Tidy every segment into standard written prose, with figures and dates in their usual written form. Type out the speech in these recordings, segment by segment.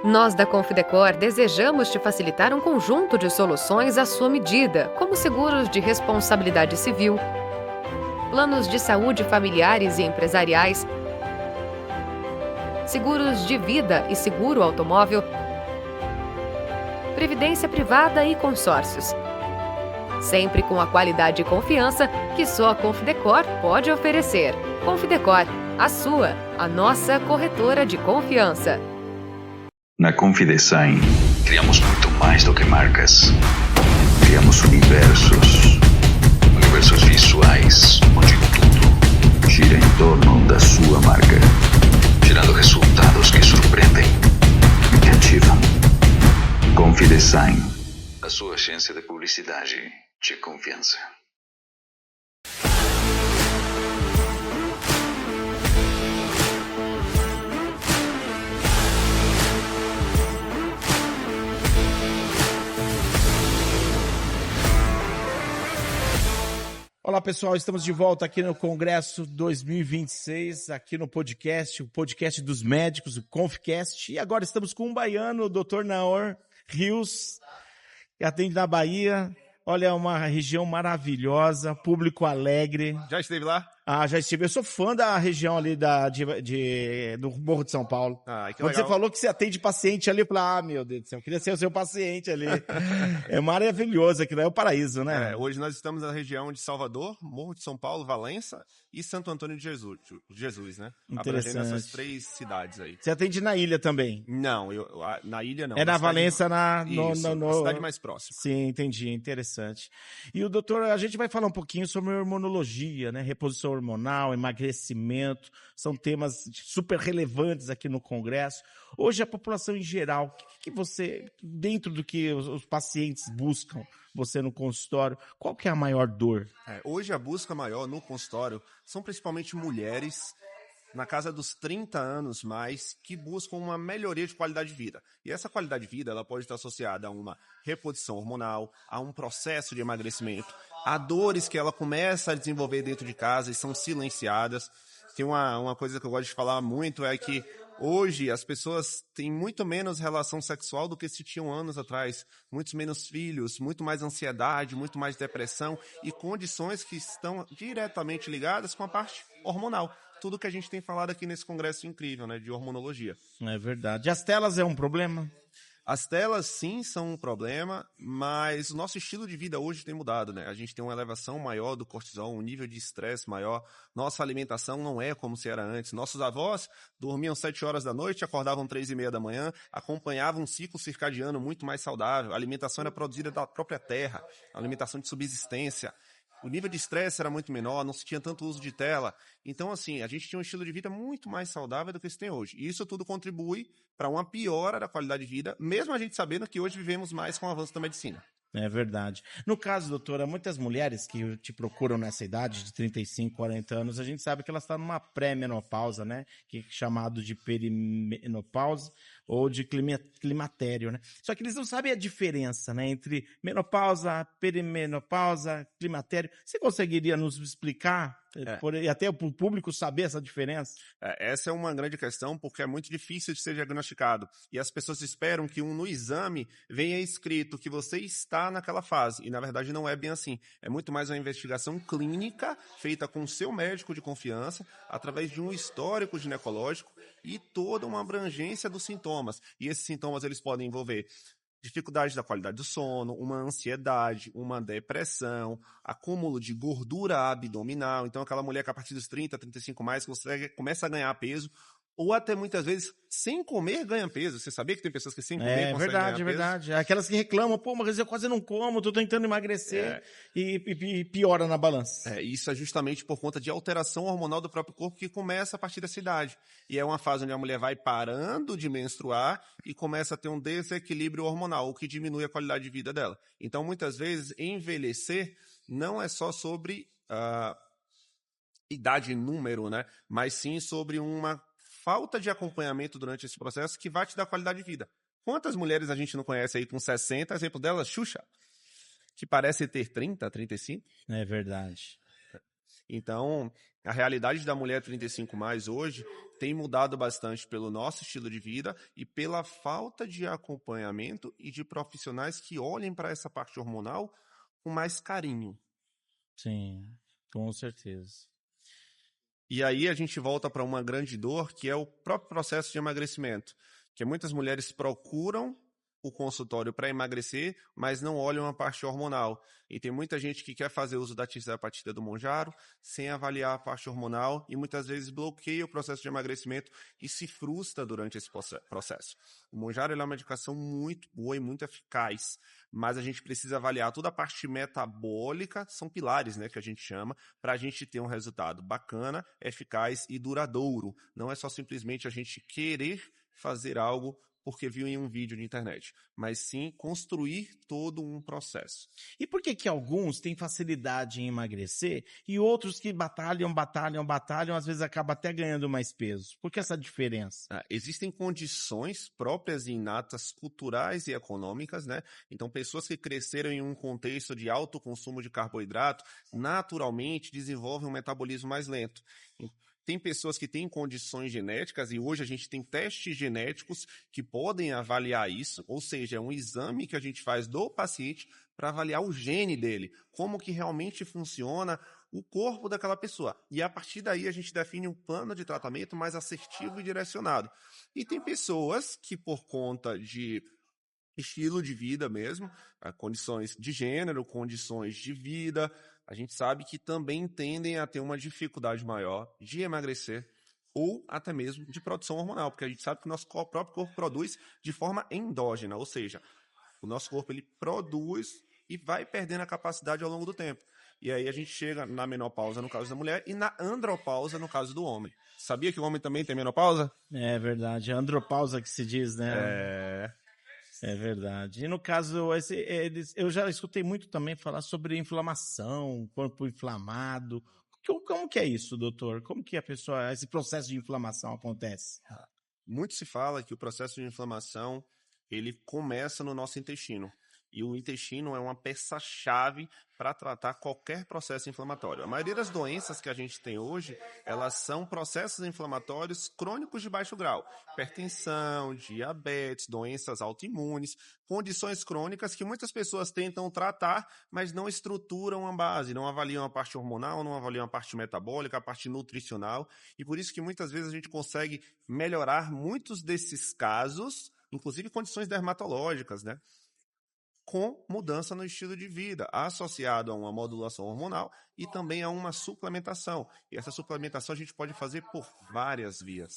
Nós da Confidecor desejamos te facilitar um conjunto de soluções à sua medida, como seguros de responsabilidade civil, planos de saúde familiares e empresariais, seguros de vida e seguro automóvel, previdência privada e consórcios. Sempre com a qualidade e confiança que só a Confidecor pode oferecer. Confidecor, a nossa corretora de confiança. Na Confidesign, criamos muito mais do que marcas. Criamos universos visuais, onde tudo gira em torno da sua marca, gerando resultados que surpreendem e que ativam. Confidesign, a sua agência de publicidade de confiança. Olá pessoal, estamos de volta aqui no Congresso 2026, aqui no podcast, o podcast dos médicos, o Confcast. E agora estamos com um baiano, o Dr. Naor Rios, que atende na Bahia. Olha, é uma região maravilhosa, público alegre. Já esteve lá? Ah, já estive. Eu sou fã da região ali do Morro de São Paulo. Ah, que Quando legal. você falou que você atende paciente ali, eu falei, meu Deus do céu, eu queria ser o seu paciente ali. É maravilhoso, aquilo é o paraíso, né? Hoje nós estamos na região de Salvador, Morro de São Paulo, Valença e Santo Antônio de Jesus, né? Interessante. Abrangendo essas 3 cidades aí. Você atende na ilha também? Não, na ilha não. É na Valença, na no... cidade mais próxima. Sim, entendi, interessante. E o doutor, a gente vai falar um pouquinho sobre hormonologia, né? Reposição hormonal, emagrecimento, são temas super relevantes aqui no Congresso. Hoje a população em geral, o que você, dentro do que os pacientes buscam, você no consultório, qual que é a maior dor? Hoje a busca maior no consultório são principalmente mulheres na casa dos 30 anos mais, que buscam uma melhoria de qualidade de vida. E essa qualidade de vida ela pode estar associada a uma reposição hormonal, a um processo de emagrecimento, a dores que ela começa a desenvolver dentro de casa e são silenciadas. Tem uma coisa que eu gosto de falar muito, é que hoje as pessoas têm muito menos relação sexual do que se tinham anos atrás. Muitos menos filhos, muito mais ansiedade, muito mais depressão e condições que estão diretamente ligadas com a parte hormonal. Tudo que a gente tem falado aqui nesse congresso incrível, né, de hormonologia. É verdade. As telas é um problema? As telas, sim, são um problema, mas o nosso estilo de vida hoje tem mudado, né? A gente tem uma elevação maior do cortisol, um nível de estresse maior. Nossa alimentação não é como se era antes. Nossos avós dormiam 7 horas da noite, acordavam 3:30 da manhã, acompanhavam um ciclo circadiano muito mais saudável. A alimentação era produzida da própria terra, alimentação de subsistência. O nível de estresse era muito menor, não se tinha tanto uso de tela. Então, assim, a gente tinha um estilo de vida muito mais saudável do que se tem hoje. E isso tudo contribui para uma piora da qualidade de vida, mesmo a gente sabendo que hoje vivemos mais com o avanço da medicina. É verdade. No caso, doutora, muitas mulheres que te procuram nessa idade de 35, 40 anos, a gente sabe que elas estão numa pré-menopausa, né? Que é chamado de perimenopausa ou de climatério, né? Só que eles não sabem a diferença, né? Entre menopausa, perimenopausa, climatério. Você conseguiria nos explicar? E até o público saber essa diferença? Essa é uma grande questão, porque é muito difícil de ser diagnosticado. E as pessoas esperam que no exame venha escrito que você está naquela fase. E, na verdade, não é bem assim. É muito mais uma investigação clínica feita com o seu médico de confiança, através de um histórico ginecológico e toda uma abrangência dos sintomas. E esses sintomas eles podem envolver dificuldade da qualidade do sono, uma ansiedade, uma depressão, acúmulo de gordura abdominal. Então, aquela mulher que a partir dos 30, 35 mais, começa a ganhar peso, ou até muitas vezes, sem comer, ganha peso. Você sabia que tem pessoas que sem comer conseguem ganhar peso? É verdade. Aquelas que reclamam, pô, mas eu quase não como, tô tentando emagrecer e piora na balança. Isso é justamente por conta de alteração hormonal do próprio corpo que começa a partir dessa idade. E é uma fase onde a mulher vai parando de menstruar e começa a ter um desequilíbrio hormonal, o que diminui a qualidade de vida dela. Então, muitas vezes, envelhecer não é só sobre idade e número, né? Mas sim sobre uma falta de acompanhamento durante esse processo que vai te dar qualidade de vida. Quantas mulheres a gente não conhece aí com 60? Exemplo dela, Xuxa, que parece ter 30, 35. É verdade. Então, A realidade da mulher 35+ hoje tem mudado bastante pelo nosso estilo de vida e pela falta de acompanhamento e de profissionais que olhem para essa parte hormonal com mais carinho. Sim, com certeza. E aí a gente volta para uma grande dor, que é o próprio processo de emagrecimento, que muitas mulheres procuram o consultório para emagrecer, mas não olham a parte hormonal. E tem muita gente que quer fazer uso da tisapatia do Mounjaro sem avaliar a parte hormonal e muitas vezes bloqueia o processo de emagrecimento e se frustra durante esse processo. O Mounjaro é uma medicação muito boa e muito eficaz, mas a gente precisa avaliar toda a parte metabólica, são pilares, né, que a gente chama, para a gente ter um resultado bacana, eficaz e duradouro. Não é só simplesmente a gente querer fazer algo porque viu em um vídeo de internet, mas sim construir todo um processo. E por que alguns têm facilidade em emagrecer e outros que batalham, às vezes acabam até ganhando mais peso? Por que essa diferença? Existem condições próprias e inatas, culturais e econômicas, né? Então, pessoas que cresceram em um contexto de alto consumo de carboidrato, naturalmente desenvolvem um metabolismo mais lento. Tem pessoas que têm condições genéticas e hoje a gente tem testes genéticos que podem avaliar isso, ou seja, é um exame que a gente faz do paciente para avaliar o gene dele, como que realmente funciona o corpo daquela pessoa. E a partir daí a gente define um plano de tratamento mais assertivo e direcionado. E tem pessoas que por conta de estilo de vida mesmo, condições de gênero, condições de vida, a gente sabe que também tendem a ter uma dificuldade maior de emagrecer ou até mesmo de produção hormonal, porque a gente sabe que o nosso próprio corpo produz de forma endógena, ou seja, o nosso corpo ele produz e vai perdendo a capacidade ao longo do tempo. E aí a gente chega na menopausa no caso da mulher e na andropausa no caso do homem. Sabia que o homem também tem menopausa? É verdade, a andropausa que se diz, né? É verdade. E no caso, eu já escutei muito também falar sobre inflamação, corpo inflamado. Como que é isso, doutor? Como que esse processo de inflamação acontece? Muito se fala que o processo de inflamação, ele começa no nosso intestino. E o intestino é uma peça-chave para tratar qualquer processo inflamatório. A maioria das doenças que a gente tem hoje, elas são processos inflamatórios crônicos de baixo grau. Hipertensão, diabetes, doenças autoimunes, condições crônicas que muitas pessoas tentam tratar, mas não estruturam a base, não avaliam a parte hormonal, não avaliam a parte metabólica, a parte nutricional. E por isso que muitas vezes a gente consegue melhorar muitos desses casos, inclusive condições dermatológicas, né? Com mudança no estilo de vida, associado a uma modulação hormonal e também a uma suplementação. E essa suplementação a gente pode fazer por várias vias.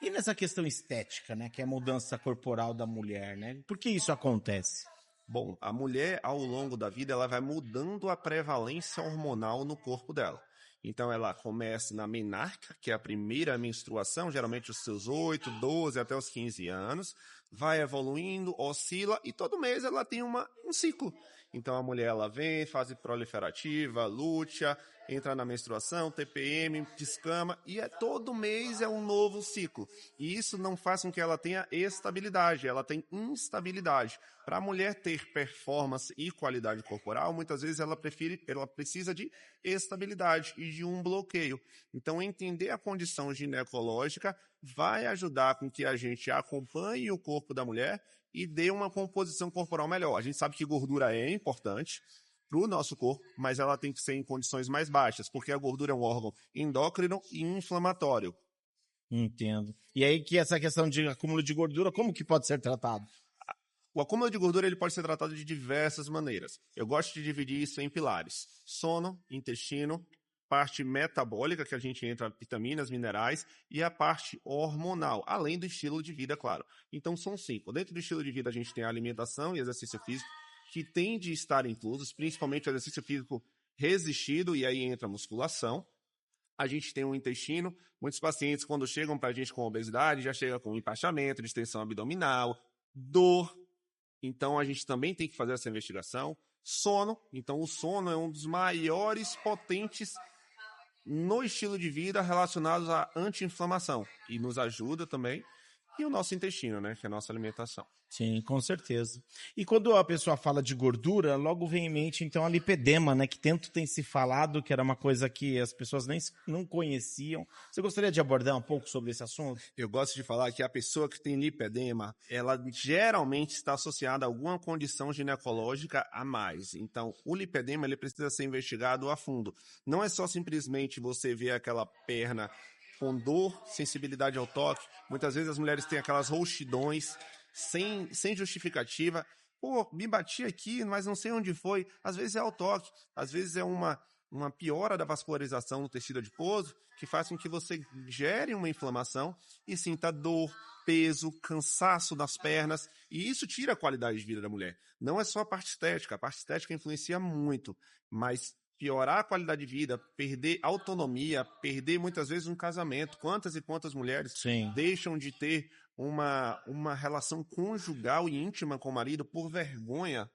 E nessa questão estética, né, que é a mudança corporal da mulher, né? Por que isso acontece? Bom, a mulher, ao longo da vida, ela vai mudando a prevalência hormonal no corpo dela. Então, ela começa na menarca, que é a primeira menstruação, geralmente os seus 8, 12 até os 15 anos, vai evoluindo, oscila, e todo mês ela tem um ciclo. Então, a mulher ela vem, fase proliferativa, lútea, entra na menstruação, TPM, descama, e todo mês é um novo ciclo. E isso não faz com que ela tenha estabilidade, ela tem instabilidade. Para a mulher ter performance e qualidade corporal, muitas vezes ela precisa de estabilidade e de um bloqueio. Então, entender a condição ginecológica vai ajudar com que a gente acompanhe o corpo da mulher e dê uma composição corporal melhor. A gente sabe que gordura é importante para o nosso corpo, mas ela tem que ser em condições mais baixas, porque a gordura é um órgão endócrino e inflamatório. Entendo. E aí que essa questão de acúmulo de gordura, como que pode ser tratado? O acúmulo de gordura ele pode ser tratado de diversas maneiras. Eu gosto de dividir isso em pilares: sono, intestino, parte metabólica, que a gente entra vitaminas, minerais, e a parte hormonal, além do estilo de vida, claro. Então são 5. Dentro do estilo de vida a gente tem a alimentação e exercício físico, que tem de estar inclusos, principalmente o exercício físico resistido, e aí entra a musculação. A gente tem o intestino. Muitos pacientes, quando chegam para a gente com obesidade, já chegam com empachamento, distensão abdominal, dor. Então, a gente também tem que fazer essa investigação. Sono. Então, o sono é um dos maiores potentes no estilo de vida relacionados à anti-inflamação. E nos ajuda também. e o nosso intestino, né, que é a nossa alimentação. Sim, com certeza. E quando a pessoa fala de gordura, logo vem em mente, então, a lipedema, né? Que tanto tem se falado, que era uma coisa que as pessoas não conheciam. Você gostaria de abordar um pouco sobre esse assunto? Eu gosto de falar que a pessoa que tem lipedema, ela geralmente está associada a alguma condição ginecológica a mais. Então, o lipedema, ele precisa ser investigado a fundo. Não é só simplesmente você ver aquela perna com dor, sensibilidade ao toque. Muitas vezes as mulheres têm aquelas rouxidões sem justificativa. Pô, me bati aqui, mas não sei onde foi. Às vezes é ao toque, às vezes é uma piora da vascularização no tecido adiposo, que faz com que você gere uma inflamação e sinta dor, peso, cansaço nas pernas, e isso tira a qualidade de vida da mulher. Não é só a parte estética influencia muito, mas piorar a qualidade de vida, perder autonomia, perder muitas vezes um casamento. Quantas e quantas mulheres Sim. deixam de ter uma relação conjugal e íntima com o marido por vergonha?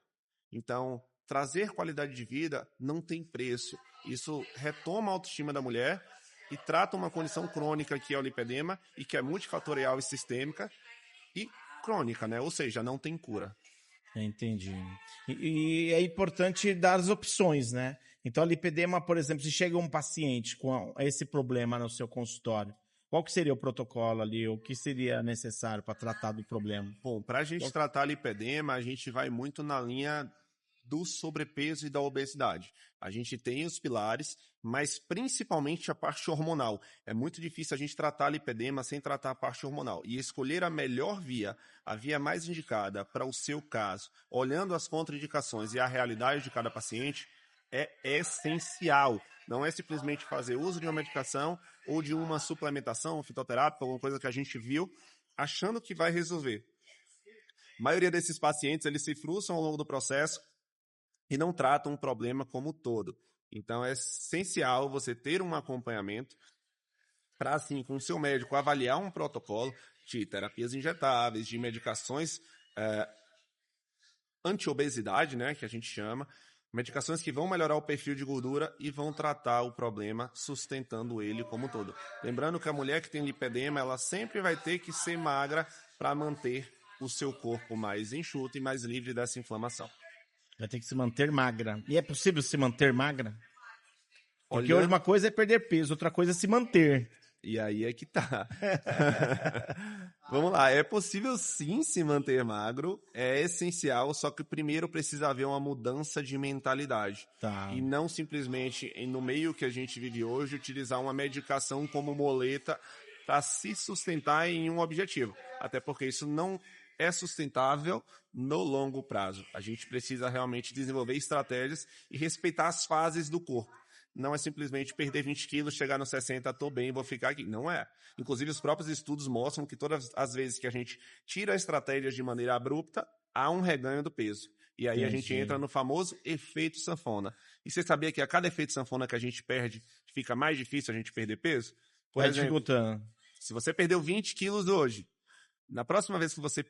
Então, trazer qualidade de vida não tem preço. Isso retoma a autoestima da mulher e trata uma condição crônica que é o lipedema e que é multifatorial e sistêmica e crônica, né? Ou seja, não tem cura. Entendi. E é importante dar as opções, né? Então, a lipedema, por exemplo, se chega um paciente com esse problema no seu consultório, qual que seria o protocolo ali? O que seria necessário para tratar do problema? Bom, para a gente tratar lipedema, a gente vai muito na linha do sobrepeso e da obesidade. A gente tem os pilares, mas principalmente a parte hormonal. É muito difícil a gente tratar lipedema sem tratar a parte hormonal. E escolher a melhor via, a via mais indicada para o seu caso, olhando as contraindicações e a realidade de cada paciente, é essencial. Não é simplesmente fazer uso de uma medicação ou de uma suplementação, fitoterápica, alguma coisa que a gente viu, achando que vai resolver. A maioria desses pacientes, eles se frustram ao longo do processo e não tratam o problema como um todo. Então, é essencial você ter um acompanhamento para, assim, com o seu médico, avaliar um protocolo de terapias injetáveis, de medicações anti-obesidade, né, que a gente chama, medicações que vão melhorar o perfil de gordura e vão tratar o problema sustentando ele como um todo. Lembrando que a mulher que tem lipedema, ela sempre vai ter que ser magra para manter o seu corpo mais enxuto e mais livre dessa inflamação. Vai ter que se manter magra. E é possível se manter magra? Porque Olhando- hoje uma coisa é perder peso, outra coisa é se manter. E aí é que tá. Vamos lá, é possível sim se manter magro, é essencial, só que primeiro precisa haver uma mudança de mentalidade. Tá. E não simplesmente, no meio que a gente vive hoje, utilizar uma medicação como muleta para se sustentar em um objetivo. Até porque isso não é sustentável no longo prazo. A gente precisa realmente desenvolver estratégias e respeitar as fases do corpo. Não é simplesmente perder 20 quilos, chegar nos 60, tô bem, vou ficar aqui. Não é. Inclusive, os próprios estudos mostram que todas as vezes que a gente tira estratégias de maneira abrupta, há um reganho do peso. E aí a gente entra no famoso efeito sanfona. E você sabia que a cada efeito sanfona que a gente perde, fica mais difícil a gente perder peso? Por Vai exemplo, dificultando. se você perdeu 20 quilos hoje, na próxima vez que você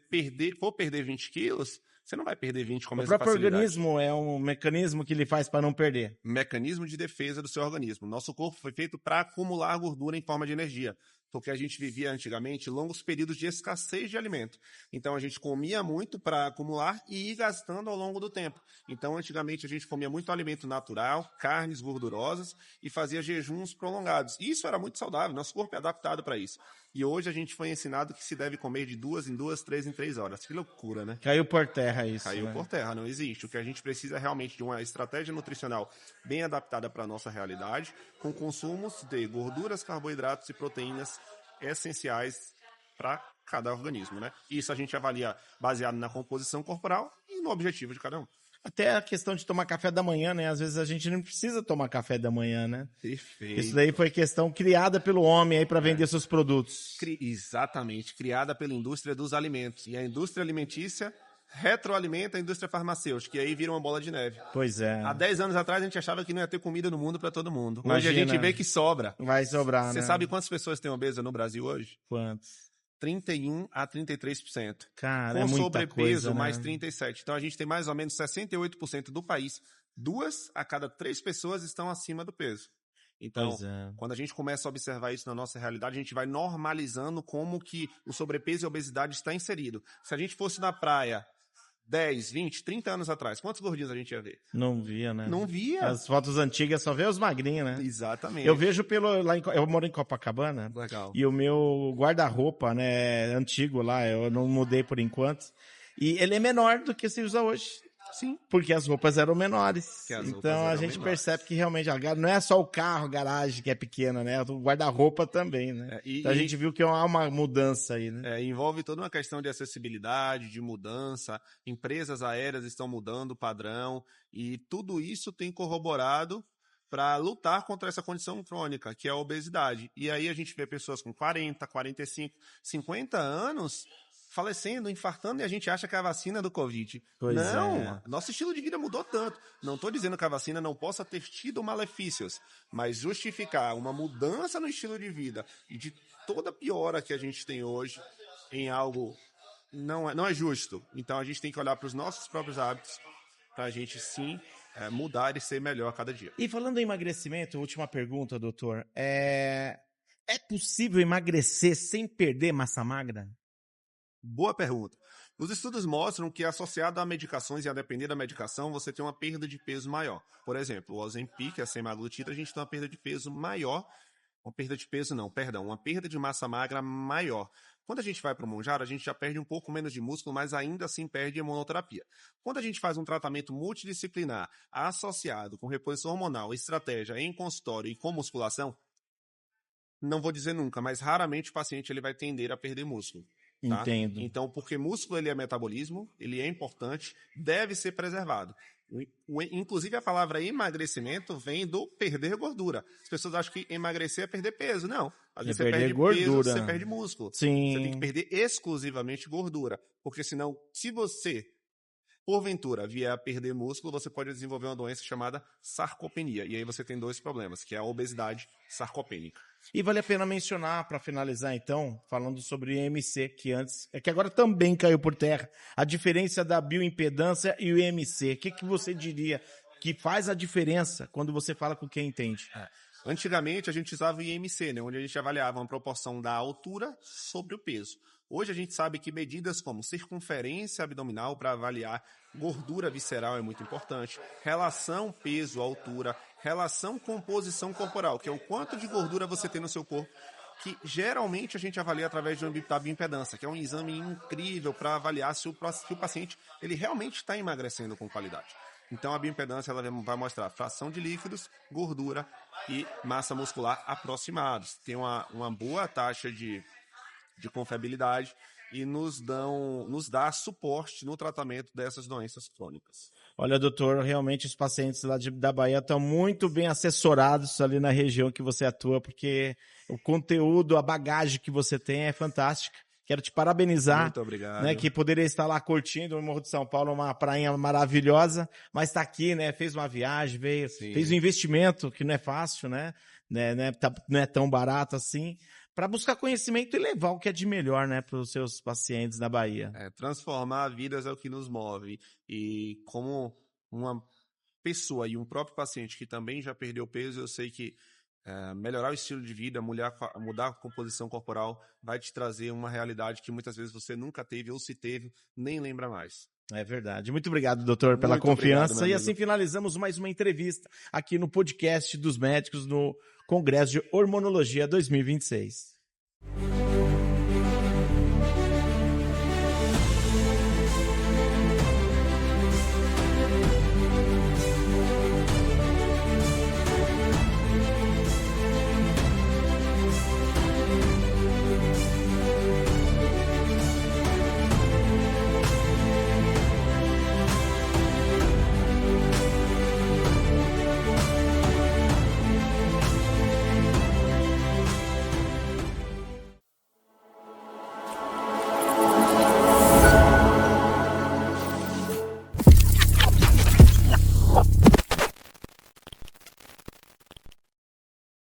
for perder 20 quilos, você não vai perder 20 com a O mesma próprio facilidade. organismo é um mecanismo que ele faz para não perder. Mecanismo de defesa do seu organismo. Nosso corpo foi feito para acumular gordura em forma de energia, porque a gente vivia antigamente longos períodos de escassez de alimento. Então a gente comia muito para acumular e ir gastando ao longo do tempo. Então antigamente a gente comia muito alimento natural, carnes gordurosas e fazia jejuns prolongados. E isso era muito saudável, nosso corpo é adaptado para isso. E hoje a gente foi ensinado que se deve comer de 2 em 2, 3 em 3 horas. Que loucura, né? Caiu por terra isso. Caiu né? por terra, não existe. O que a gente precisa é realmente de uma estratégia nutricional bem adaptada para a nossa realidade, com consumos de gorduras, carboidratos e proteínas essenciais para cada organismo, né? Isso a gente avalia baseado na composição corporal e no objetivo de cada um. Até a questão de tomar café da manhã, né? Às vezes a gente não precisa tomar café da manhã, né? Perfeito. Isso daí foi questão criada pelo homem aí para vender seus produtos. Exatamente, criada pela indústria dos alimentos. E a indústria alimentícia retroalimenta a indústria farmacêutica, e aí vira uma bola de neve. Pois é. Há 10 anos atrás a gente achava que não ia ter comida no mundo para todo mundo. Hoje Imagina. a gente vê que sobra. Vai sobrar, Você né? sabe quantas pessoas têm obesa no Brasil hoje? Quantos? 31 a 33%. Cara, Com é muita sobrepeso, coisa, mais né? 37%. Então a gente tem mais ou menos 68% do país. 2 a cada 3 pessoas estão acima do peso. Então, quando a gente começa a observar isso na nossa realidade, a gente vai normalizando como que o sobrepeso e a obesidade está inserido. Se a gente fosse na praia 10, 20, 30 anos atrás, quantos gordinhos a gente ia ver? Não via, né? Não via. As fotos antigas só vê os magrinhos, né? Exatamente. Eu vejo eu moro em Copacabana. Legal. E o meu guarda-roupa, né, antigo lá, eu não mudei por enquanto. E ele é menor do que se usa hoje. Sim. Porque as roupas eram menores. Então a gente percebe que realmente não é só o carro, a garagem que é pequena, né? O guarda-roupa também, né? Então a gente viu que há uma mudança aí, né? Envolve toda uma questão de acessibilidade, de mudança. Empresas aéreas estão mudando o padrão. E tudo isso tem corroborado para lutar contra essa condição crônica, que é a obesidade. E aí a gente vê pessoas com 40, 45, 50 anos falecendo, infartando, e a gente acha que é a vacina do Covid. Nosso estilo de vida mudou tanto. Não estou dizendo que a vacina não possa ter tido malefícios, mas justificar uma mudança no estilo de vida e de toda a piora que a gente tem hoje em algo não é justo. Então a gente tem que olhar para os nossos próprios hábitos para a gente sim mudar e ser melhor a cada dia. E falando em emagrecimento, última pergunta, doutor. É possível emagrecer sem perder massa magra? Boa pergunta. Os estudos mostram que, associado a medicações e a depender da medicação, você tem uma perda de peso maior. Por exemplo, o Ozempic, a semaglutida, a gente tem uma perda de peso maior. Uma perda de massa magra maior. Quando a gente vai para o Mounjaro, a gente já perde um pouco menos de músculo, mas ainda assim perde imunoterapia. Quando a gente faz um tratamento multidisciplinar associado com reposição hormonal, estratégia em consultório e com musculação, não vou dizer nunca, mas raramente o paciente ele vai tender a perder músculo. Tá? Entendo. Então, porque músculo ele é metabolismo, ele é importante, deve ser preservado. Inclusive, a palavra emagrecimento vem do perder gordura. As pessoas acham que emagrecer é perder peso. Não. Às vezes você perde gordura. Peso, você perde músculo. Sim. Você tem que perder exclusivamente gordura. Porque senão, se você, porventura, vier a perder músculo, você pode desenvolver uma doença chamada sarcopenia. E aí você tem dois problemas, que é a obesidade sarcopênica. E vale a pena mencionar, para finalizar então, falando sobre IMC, que agora também caiu por terra, a diferença da bioimpedância e o IMC. O que você diria que faz a diferença quando você fala com quem entende? Antigamente a gente usava o IMC, né, onde a gente avaliava uma proporção da altura sobre o peso. Hoje a gente sabe que medidas como circunferência abdominal para avaliar gordura visceral é muito importante, relação peso-altura, relação composição corporal, que é o quanto de gordura você tem no seu corpo, que geralmente a gente avalia através da bioimpedância, que é um exame incrível para avaliar se o paciente ele realmente está emagrecendo com qualidade. Então a bioimpedância ela vai mostrar fração de líquidos, gordura e massa muscular aproximados. Tem uma boa taxa de confiabilidade e nos dá suporte no tratamento dessas doenças crônicas. Olha, doutor, realmente os pacientes lá da Bahia estão muito bem assessorados ali na região que você atua, porque o conteúdo, a bagagem que você tem é fantástica. Quero te parabenizar. Muito obrigado. Né, que poderia estar lá curtindo o Morro de São Paulo, uma prainha maravilhosa, mas está aqui, né? Fez uma viagem, fez um investimento que não é fácil, né? Não é tão barato assim, para buscar conhecimento e levar o que é de melhor, né, para os seus pacientes da Bahia. Transformar vidas é o que nos move. E como uma pessoa e um próprio paciente que também já perdeu peso, eu sei que melhorar o estilo de vida, mudar a composição corporal, vai te trazer uma realidade que muitas vezes você nunca teve ou se teve, nem lembra mais. É verdade. Muito obrigado, doutor, pela confiança. Obrigado, e assim finalizamos mais uma entrevista aqui no podcast dos médicos no Congresso de Hormonologia 2026.